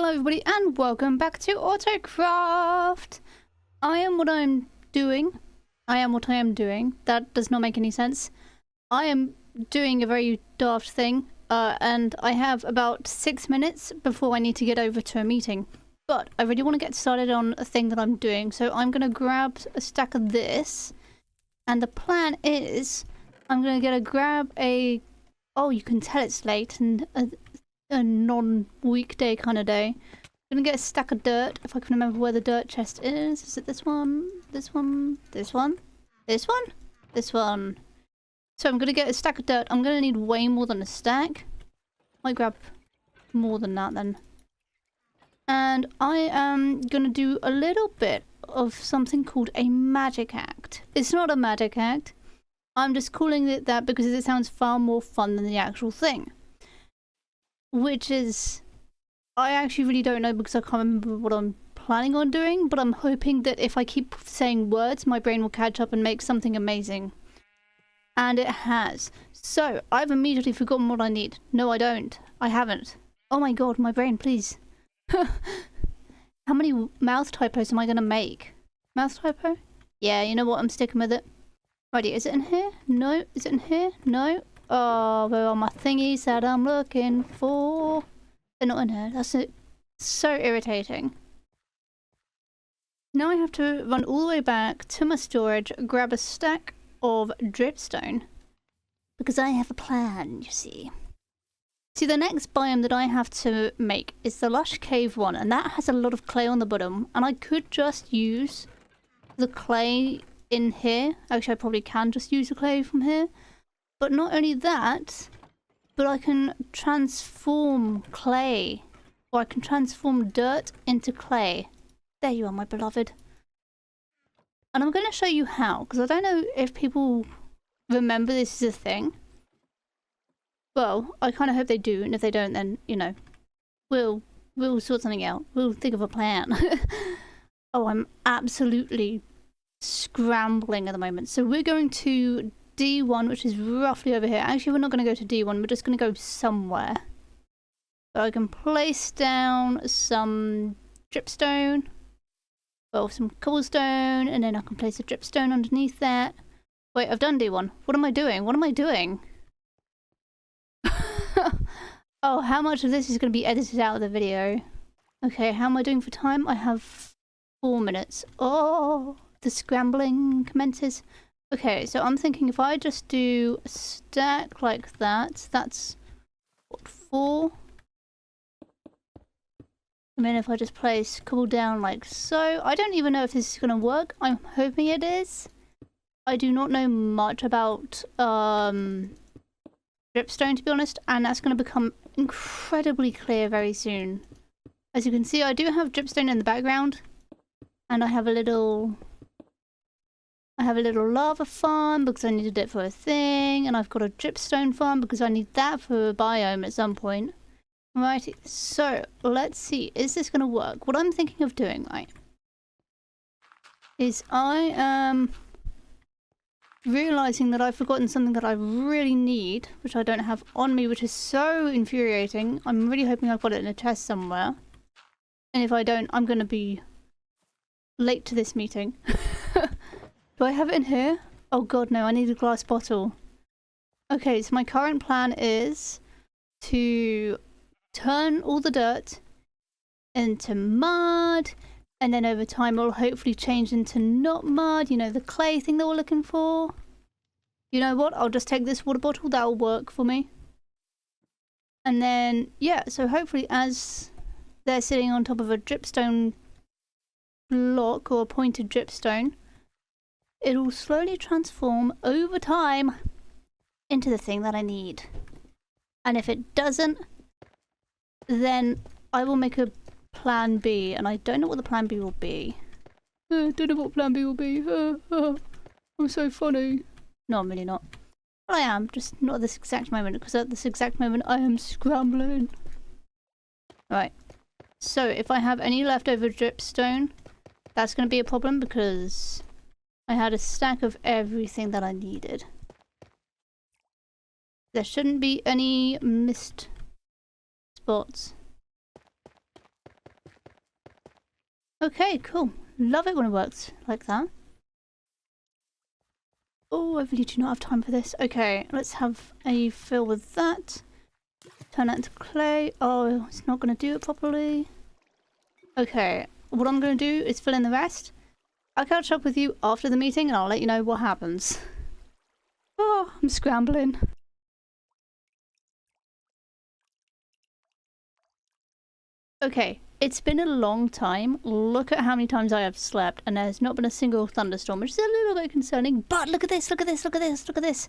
Hello everybody and welcome back to Autocraft! I am what I'm doing. I am what I am doing. That does not make any sense. I am doing a very daft thing and I have about 6 minutes before I need to get over to a meeting. But I really want to get started on a thing that I'm doing, so I'm going to grab a stack of this. And the plan is I'm going to grab a... Oh, you can tell it's late and a non-weekday kind of day. I'm gonna get a stack of dirt, if I can remember where the dirt chest is. Is it this one? This one? This one? This one? This one. So I'm gonna get a stack of dirt. I'm gonna need way more than a stack. Might grab more than that then. And I am gonna do a little bit of something called a magic act. It's not a magic act. I'm just calling it that because it sounds far more fun than the actual thing. Which is, I actually really don't know because I can't remember what I'm planning on doing, but I'm hoping that if I keep saying words, my brain will catch up and make something amazing. And it has. So, I've immediately forgotten what I need. No, I don't. I haven't. Oh my god, my brain, please. How many mouth typos am I going to make? Mouth typo? Yeah, you know what? I'm sticking with it. Righty, is it in here? No. Is it in here? No. Oh, where are my thingies that I'm looking for? They're not in here. That's it. So irritating. Now I have to run all the way back to my storage, grab a stack of dripstone. Because I have a plan, you see. See, the next biome that I have to make is the Lush Cave one, and that has a lot of clay on the bottom. And I could just use the clay in here. Actually, I probably can just use the clay from here. But not only that, but I can transform clay. Or I can transform dirt into clay. There you are, my beloved. And I'm going to show you how, because I don't know if people remember this is a thing. Well, I kind of hope they do, and if they don't, then, you know, we'll sort something out. We'll think of a plan. Oh, I'm absolutely scrambling at the moment. So we're going to D1, which is roughly over here. Actually, we're not going to go to D1. We're just going to go somewhere. So I can place down some dripstone. Well, some cobblestone. And then I can place a dripstone underneath that. Wait, I've done D1. What am I doing? What am I doing? Oh, how much of this is going to be edited out of the video? Okay, how am I doing for time? I have 4 minutes. Oh, the scrambling commences. Okay, so I'm thinking if I just do a stack like that, that's what, 4? And then if I just place cobble down like so, I don't even know if this is going to work. I'm hoping it is. I do not know much about dripstone, to be honest, and that's going to become incredibly clear very soon. As you can see, I do have dripstone in the background, and I have a little lava farm because I needed it for a thing, and I've got a dripstone farm because I need that for a biome at some point. Righty, so let's see, is this going to work? What I'm thinking of doing, right, is I am realizing that I've forgotten something that I really need, which I don't have on me, which is so infuriating. I'm really hoping I've got it in a chest somewhere. And if I don't, I'm going to be late to this meeting. Do I have it in here? Oh god, no, I need a glass bottle. Okay, so my current plan is to turn all the dirt into mud, and then over time it'll hopefully change into not mud, you know, the clay thing that we're looking for. You know what, I'll just take this water bottle, that'll work for me. And then, yeah, so hopefully as they're sitting on top of a dripstone block, or a pointed dripstone, it'll slowly transform over time into the thing that I need. And if it doesn't, then I will make a plan B, and I don't know what the plan B will be. I don't know what plan B will be. I'm so funny. No, I'm really not. Well, I am, just not at this exact moment, because at this exact moment I am scrambling. Right. So if I have any leftover dripstone, that's going to be a problem because I had a stack of everything that I needed. There shouldn't be any missed spots. Okay, cool. Love it when it works like that. Oh, I really do not have time for this. Okay, let's have a fill with that. Turn that into clay. Oh, it's not going to do it properly. Okay, what I'm going to do is fill in the rest. I'll catch up with you after the meeting and I'll let you know what happens. Oh, I'm scrambling. Okay, it's been a long time. Look at how many times I have slept and there's not been a single thunderstorm, which is a little bit concerning. But look at this, look at this, look at this, look at this.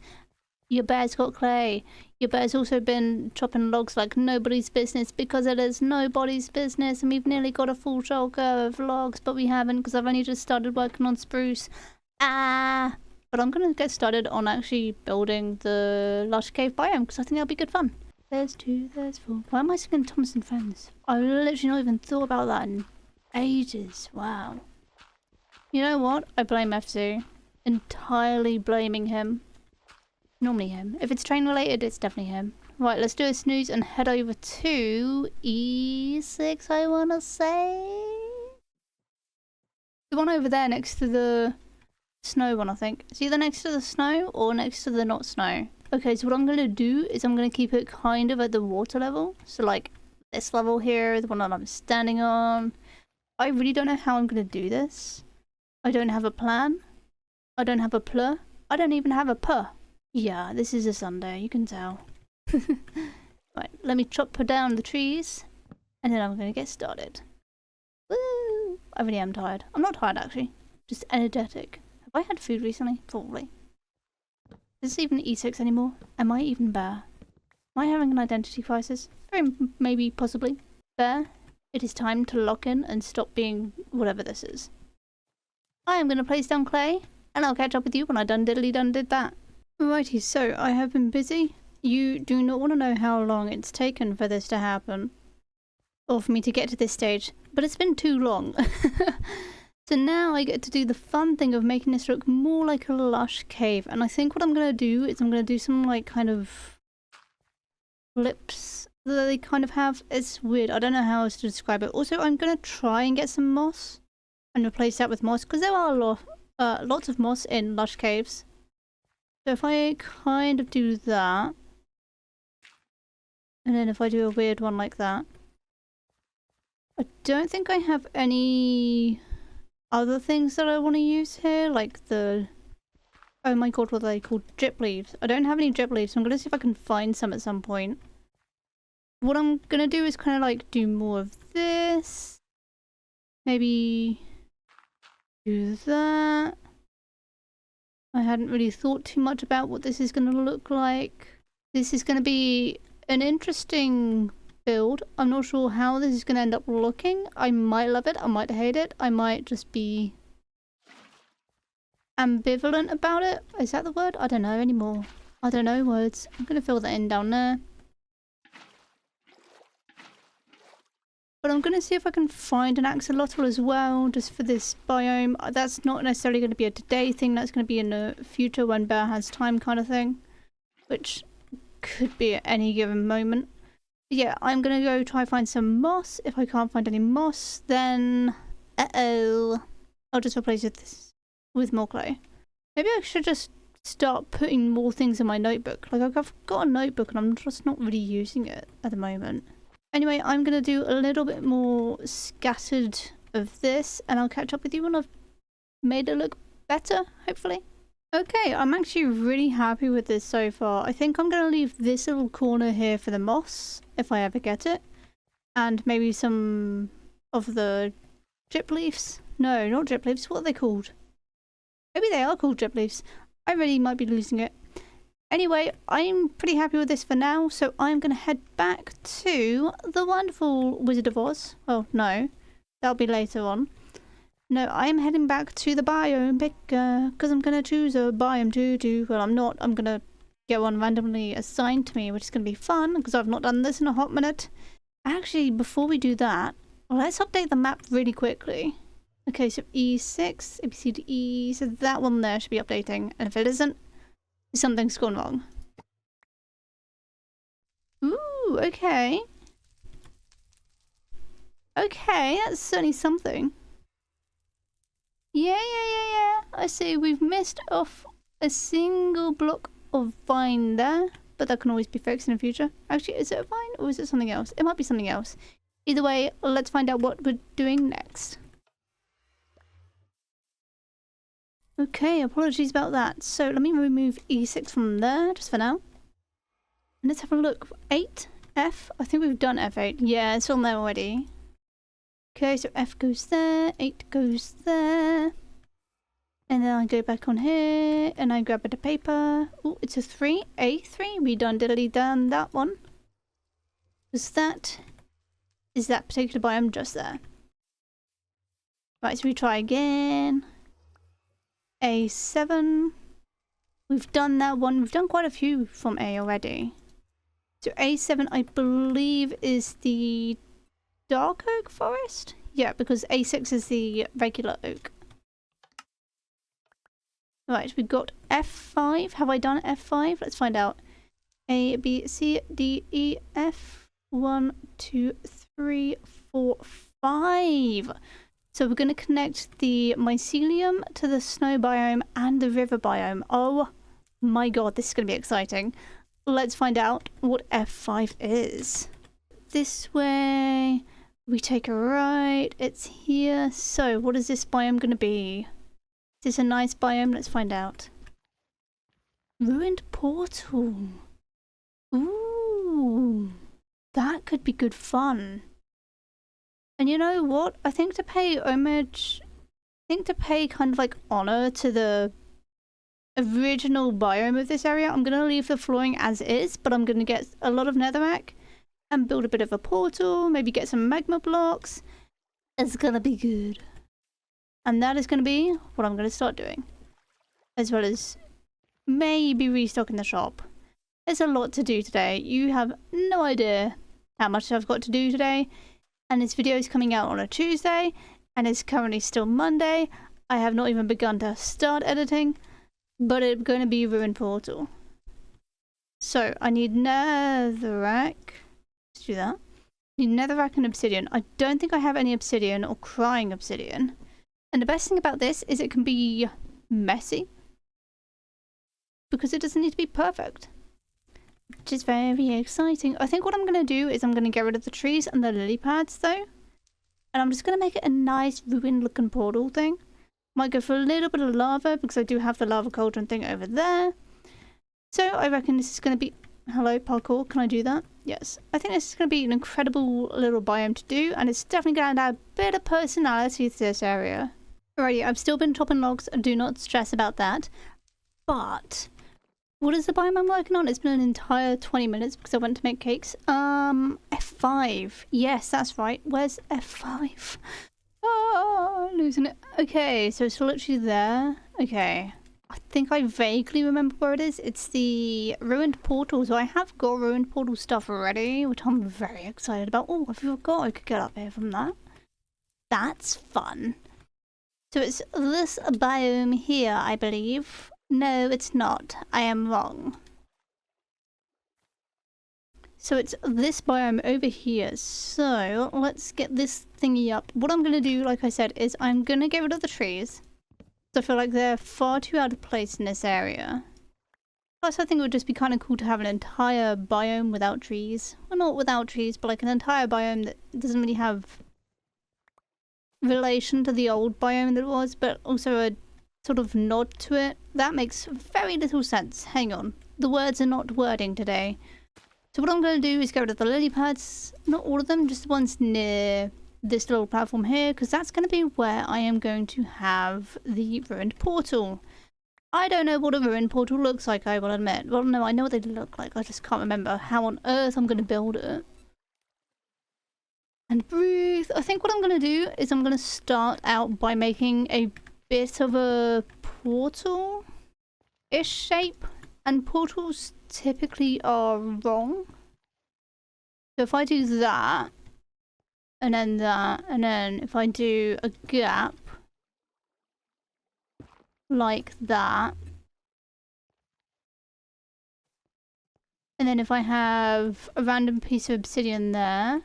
Your bear's got clay. Your bear's also been chopping logs like nobody's business because it is nobody's business, and we've nearly got a full shulker of logs, but we haven't because I've only just started working on spruce. But I'm gonna get started on actually building the lush cave biome because I think that'll be good fun. There's 2, there's 4. Why am I singing Thomas and Friends? I've literally not even thought about that in ages. Wow. You know what? I blame FC. Entirely blaming him. Normally him. If it's train related, it's definitely him. Right, let's do a snooze and head over to E6, I want to say. The one over there next to the snow one, I think. It's either next to the snow or next to the not snow. Okay, so what I'm going to do is I'm going to keep it kind of at the water level. So like this level here, the one that I'm standing on. I really don't know how I'm going to do this. I don't have a plan. I don't have a plur. I don't even have a puh. Yeah, this is a Sunday, you can tell. Right, let me chop down the trees, and then I'm going to get started. Woo! I really am tired. I'm not tired, actually. Just energetic. Have I had food recently? Probably. Is this even E6 anymore? Am I even Bear? Am I having an identity crisis? Very maybe, possibly. Bear, it is time to lock in and stop being whatever this is. I am going to place down clay, and I'll catch up with you when I done did that. Alrighty, so I have been busy. You do not want to know how long it's taken for this to happen. Or for me to get to this stage. But it's been too long. So now I get to do the fun thing of making this look more like a lush cave. And I think what I'm going to do is I'm going to do some like kind of lips that they kind of have. It's weird. I don't know how else to describe it. Also, I'm going to try and get some moss and replace that with moss because there are lots of moss in lush caves. So if I kind of do that, and then if I do a weird one like that, I don't think I have any other things that I want to use here, like the, oh my god, what are they called? Drip leaves. I don't have any drip leaves, so I'm going to see if I can find some at some point. What I'm going to do is kind of like do more of this, maybe do that. I hadn't really thought too much about what this is going to look like. This is going to be an interesting build. I'm not sure how this is going to end up looking. I might love it, I might hate it, I might just be ambivalent about it. Is that the word? I don't know anymore. I don't know words. I'm going to fill that in down there. But I'm going to see if I can find an axolotl as well, just for this biome. That's not necessarily going to be a today thing, that's going to be in the future when Bear has time kind of thing. Which could be at any given moment. But yeah, I'm going to go try find some moss. If I can't find any moss, then... uh-oh. I'll just replace this with more clay. Maybe I should just start putting more things in my notebook. Like, I've got a notebook and I'm just not really using it at the moment. Anyway, I'm going to do a little bit more scattered of this, and I'll catch up with you when I've made it look better, hopefully. Okay, I'm actually really happy with this so far. I think I'm going to leave this little corner here for the moss, if I ever get it. And maybe some of the drip leaves. No, not drip leaves. What are they called? Maybe they are called drip leaves. I really might be losing it. Anyway, I'm pretty happy with this for now, so I'm going to head back to the wonderful Wizard of Oz. Oh, no. That'll be later on. No, I'm heading back to the biome picker, because I'm going to choose a biome to do. Well, I'm not. I'm going to get one randomly assigned to me, which is going to be fun, because I've not done this in a hot minute. Actually, before we do that, let's update the map really quickly. Okay, so E6, A, B, C, D, E, so that one there should be updating, and if it isn't, something's gone wrong. Ooh, okay. Okay, that's certainly something. Yeah. I see we've missed off a single block of vine there, but that can always be fixed in the future. Actually, is it a vine or is it something else? It might be something else. Either way, let's find out what we're doing next. Okay, apologies about that. So let me remove E6 from there, just for now. And let's have a look. 8, F. I think we've done F8. Yeah, it's on there already. Okay, so F goes there, 8 goes there. And then I go back on here, and I grab a bit of paper. Oh, it's a 3, A3. We done diddly done that one. Is that particular biome just there? Right, so we try again. A7. We've done that one. We've done quite a few from A already. So A7, I believe, is the dark oak forest? Yeah, because A6 is the regular oak. Right, we've got F5. Have I done F5? Let's find out. A, B, C, D, E, F. 1, 2, 3, 4, 5. So we're going to connect the mycelium to the snow biome and the river biome. Oh my god, this is going to be exciting. Let's find out what F5 is. This way, we take a right, it's here. So what is this biome going to be? Is this a nice biome? Let's find out. Ruined portal. Ooh, that could be good fun. And you know what? I think to pay homage, kind of like honor to the original biome of this area, I'm going to leave the flooring as is, but I'm going to get a lot of netherrack and build a bit of a portal, maybe get some magma blocks. It's going to be good. And that is going to be what I'm going to start doing. As well as maybe restocking the shop. There's a lot to do today. You have no idea how much I've got to do today. And this video is coming out on a Tuesday, and it's currently still Monday. I have not even begun to start editing, but it's going to be Ruined Portal. So I need netherrack. Let's do that. I need netherrack and obsidian. I don't think I have any obsidian or crying obsidian. And the best thing about this is it can be messy, because it doesn't need to be perfect. Which is very exciting. I think what I'm going to do is I'm going to get rid of the trees and the lily pads though. And I'm just going to make it a nice ruined looking portal thing. Might go for a little bit of lava because I do have the lava cauldron thing over there. So I reckon this is going to be... Hello, parkour. Can I do that? Yes. I think this is going to be an incredible little biome to do. And it's definitely going to add a bit of personality to this area. Alrighty, I've still been chopping logs. Do not stress about that. But... what is the biome I'm working on? It's been an entire 20 minutes because I went to make cakes. F5. Yes, that's right. Where's F5? Oh, losing it. Okay, so it's literally there. Okay. I think I vaguely remember where it is. It's the ruined portal. So I have got ruined portal stuff already, which I'm very excited about. Oh, I forgot I could get up here from that. That's fun. So it's this biome here, I believe. No, it's not. I am wrong. So it's this biome over here. So let's get this thingy up. What I'm going to do, like I said, is I'm going to get rid of the trees. So I feel like they're far too out of place in this area. Plus I think it would just be kind of cool to have an entire biome without trees. Well, not without trees, but like an entire biome that doesn't really have relation to the old biome that it was, but also a sort of nod to it. That makes very little sense. Hang on. The words are not wording today. So what I'm going to do is get rid of the lily pads. Not all of them, just the ones near this little platform here, because that's going to be where I am going to have the ruined portal. I don't know what a ruined portal looks like, I will admit. Well, no, I know what they look like. I just can't remember how on earth I'm going to build it. And breathe. I think what I'm going to do is I'm going to start out by making a bit of a portal-ish shape, and portals typically are wrong. So if I do that, and then if I do a gap like that, and then if I have a random piece of obsidian there,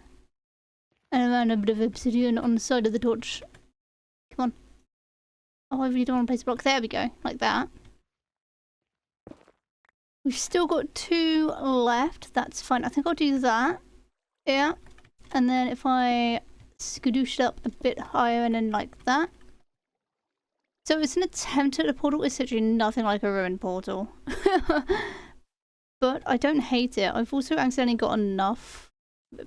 and a random bit of obsidian on the side of the torch, come on. Oh, I really don't want to place a block. There we go. Like that. We've still got 2 left. That's fine. I think I'll do that. Yeah. And then if I skadoosh it up a bit higher and then like that. So it's an attempt at a portal. It's literally nothing like a ruined portal. But I don't hate it. I've also accidentally got enough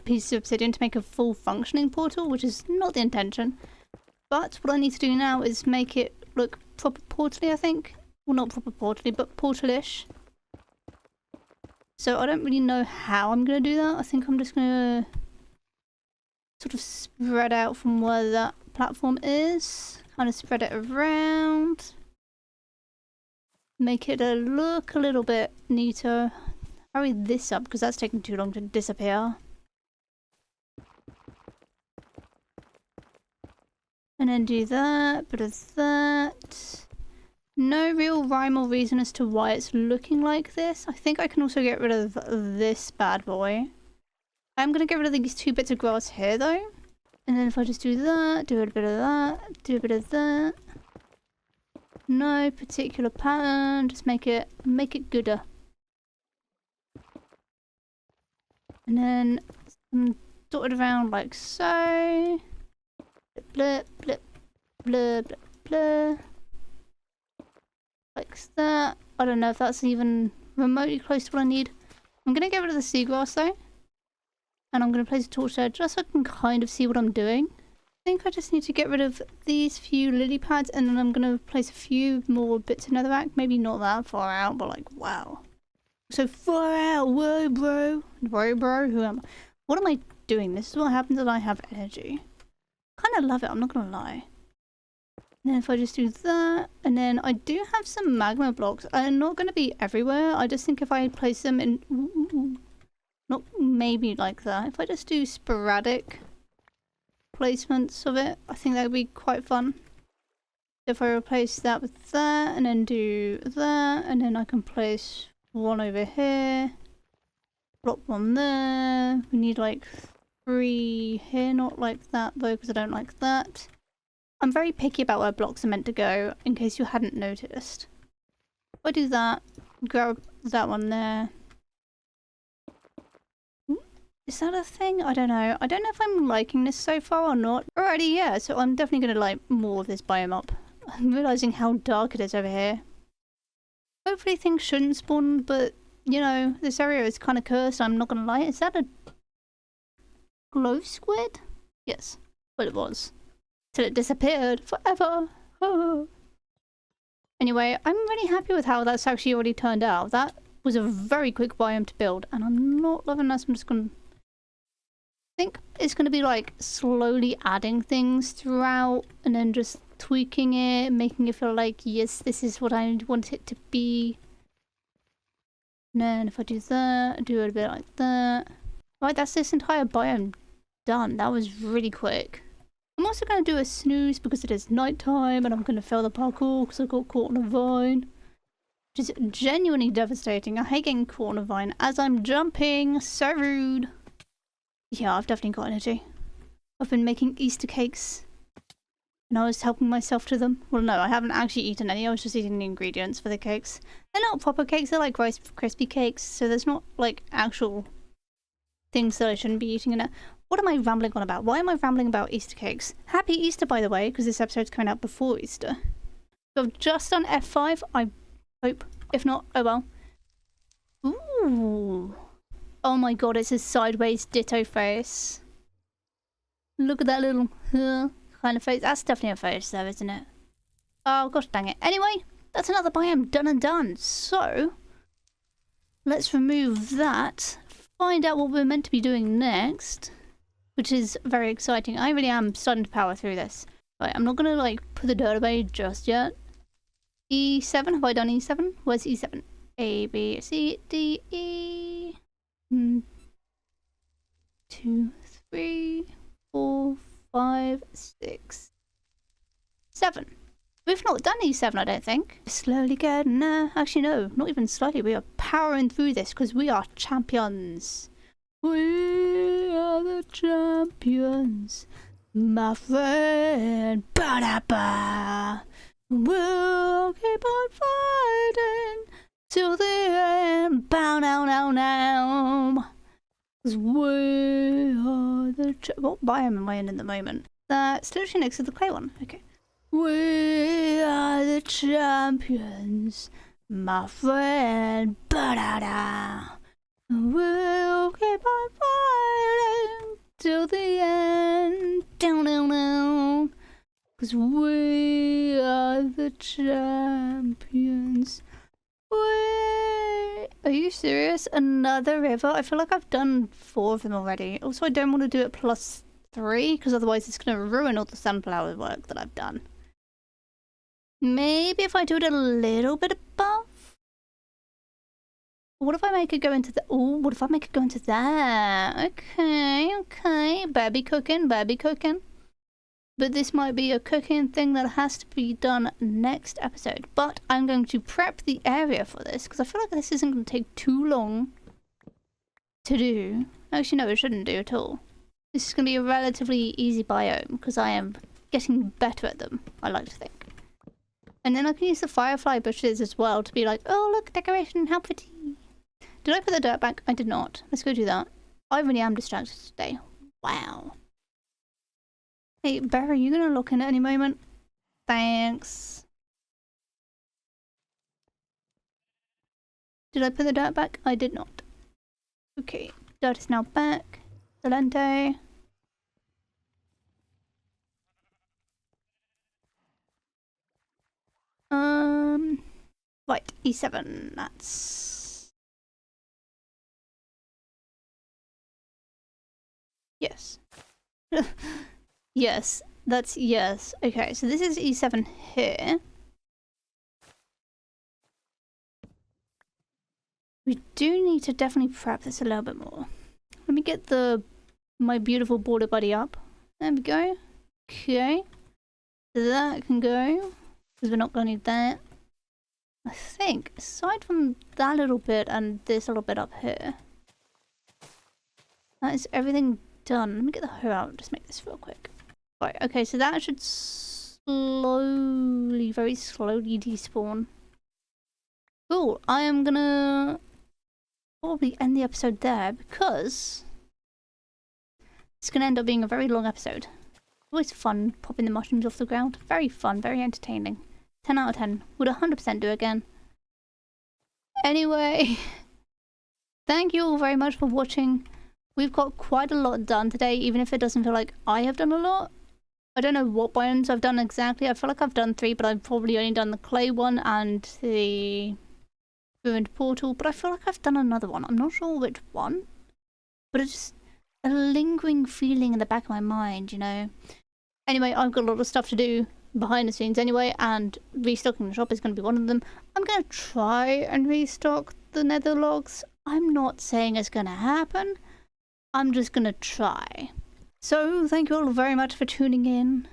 pieces of obsidian to make a full functioning portal, which is not the intention. But what I need to do now is make it look proper portally, I think. Well, not proper portally, but portalish. So I don't really know how I'm going to do that. I think I'm just going to sort of spread out from where that platform is. Kind of spread it around. Make it look a little bit neater. Hurry this up because that's taking too long to disappear. And then do that, bit of that. No real rhyme or reason as to why it's looking like this. I think I can also get rid of this bad boy. I'm going to get rid of these 2 bits of grass here though. And then if I just do that, do a bit of that, do a bit of that. No particular pattern, just make it gooder. And then dot it around like so. Blip, blip, blip, blip, blip. Like that. I don't know if that's even remotely close to what I need. I'm going to get rid of the seagrass though. And I'm going to place a torch there just so I can kind of see what I'm doing. I think I just need to get rid of these few lily pads and then I'm going to place a few more bits of netherrack. Maybe not that far out, but like, wow. So far out, whoa bro. Whoa bro, who am I? What am I doing? This is what happens when I have energy. Kind of love it, I'm not going to lie. And then if I just do that, and then I do have some magma blocks. They're not going to be everywhere. I just think if I place them in... Not maybe like that. If I just do sporadic placements of it, I think that would be quite fun. If I replace that with that, and then do that, and then I can place one over here. Drop one there. We need like 3 here, not like that though, because I don't like that. I'm very picky about where blocks are meant to go, in case you hadn't noticed. If I do that, grab that one there. Is that a thing? I don't know. I don't know if I'm liking this so far or not. Alrighty, yeah, so I'm definitely going to like more of this biome up. I'm realising how dark it is over here. Hopefully things shouldn't spawn, but, you know, this area is kind of cursed, I'm not going to lie. Is that a glow squid? Yes. Well, it was. Till it disappeared forever. Oh. Anyway, I'm really happy with how that's actually already turned out. That was a very quick biome to build, and I'm not loving this. I'm just going to... I think it's going to be like slowly adding things throughout and then just tweaking it, making it feel like, yes, this is what I want it to be. And then if I do that, do it a bit like that. Right, that's this entire biome done. That was really quick. I'm also going to do a snooze because it is nighttime and I'm going to fail the parkour because I got caught on a vine. Which is genuinely devastating. I hate getting caught on a vine as I'm jumping. So rude. Yeah, I've definitely got energy. I've been making Easter cakes. And I was helping myself to them. Well, no, I haven't actually eaten any. I was just eating the ingredients for the cakes. They're not proper cakes. They're like Rice Krispie cakes. So there's not like actual things that I shouldn't be eating in it. What am I rambling on about? Why am I rambling about Easter cakes? Happy Easter, by the way, because this episode's coming out before Easter. So I've just done F5. I hope. If not, oh well. Ooh. Oh my god, it's a sideways ditto face. Look at that little kind of face. That's definitely a face though, isn't it? Oh gosh dang it. Anyway, that's another biome done and done. So, let's remove that. Find out what we're meant to be doing next. Which is very exciting. I really am starting to power through this. Right, I'm not going to like put the dirt away just yet. E7, have I done E7? Where's E7? A, B, C, D, E. 2, 3, 4, 5, 6, 7. We've not done E7, I don't think. Slowly getting there. Actually, no, not even slightly. We are powering through this because we are champions. We are the champions, my friend. Ba-da-ba. We'll keep on fighting till the end. Bow now, now, now. 'Cause we are the what biome am I in at the moment? That's literally next to the clay one. Okay. We are the champions, my friend. Ba-da-da. We'll keep on fighting till the end. Down, down, down. 'Cause we are the champions. Are you serious? Another river? I feel like I've done 4 of them already. Also, I don't want to do it +3 because otherwise it's going to ruin all the sunflower work that I've done. Maybe if I do it a little bit above? What if I make it go into the... Oh, what if I make it go into there? Okay, okay. Baby cooking, baby cooking. But this might be a cooking thing that has to be done next episode. But I'm going to prep the area for this because I feel like this isn't going to take too long to do. Actually, no, it shouldn't do at all. This is going to be a relatively easy biome because I am getting better at them, I like to think. And then I can use the firefly bushes as well to be like, oh, look, decoration, how pretty. Did I put the dirt back? I did not. Let's go do that. I really am distracted today. Wow. Hey, Barry, you gonna look in at any moment? Thanks. Did I put the dirt back? I did not. Okay, dirt is now back. Salente. Right, E7, that's... Yes. Yes, that's yes. Okay, so this is E7 here. We do need to definitely prep this a little bit more. Let me get my beautiful border buddy up. There we go. Okay. So that can go, because we're not going to need that. I think, aside from that little bit and this little bit up here, that is everything done. Let me get the hoe out, just make this real quick. Right, okay, so that should slowly, very slowly despawn. Cool, I am gonna probably end the episode there because it's gonna end up being a very long episode. Always fun popping the mushrooms off the ground. Very fun, very entertaining. 10 out of 10. Would 100% do again. Anyway, thank you all very much for watching. We've got quite a lot done today, even if it doesn't feel like I have done a lot. I don't know what biomes I've done exactly. I feel like I've done 3, but I've probably only done the clay one and the ruined portal. But I feel like I've done another one. I'm not sure which one. But it's just a lingering feeling in the back of my mind, you know. Anyway, I've got a lot of stuff to do behind the scenes anyway, and restocking the shop is going to be one of them. I'm going to try and restock the nether logs. I'm not saying it's going to happen. I'm just going to try. So, thank you all very much for tuning in.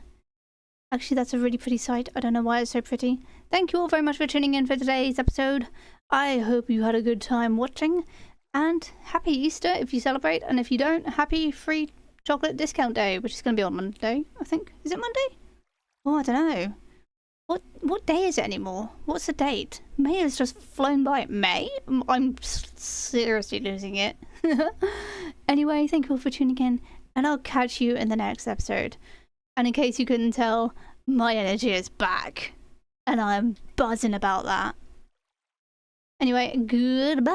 Actually, that's a really pretty sight. I don't know why it's so pretty. Thank you all very much for tuning in for today's episode. I hope you had a good time watching. And happy Easter if you celebrate. And if you don't, happy free chocolate discount day, which is going to be on Monday, I think. Is it Monday? Oh, I don't know. What day is it anymore? What's the date? May has just flown by. May? I'm seriously losing it. Anyway, thank you all for tuning in, and I'll catch you in the next episode. And in case you couldn't tell, my energy is back, and I'm buzzing about that. Anyway, goodbye!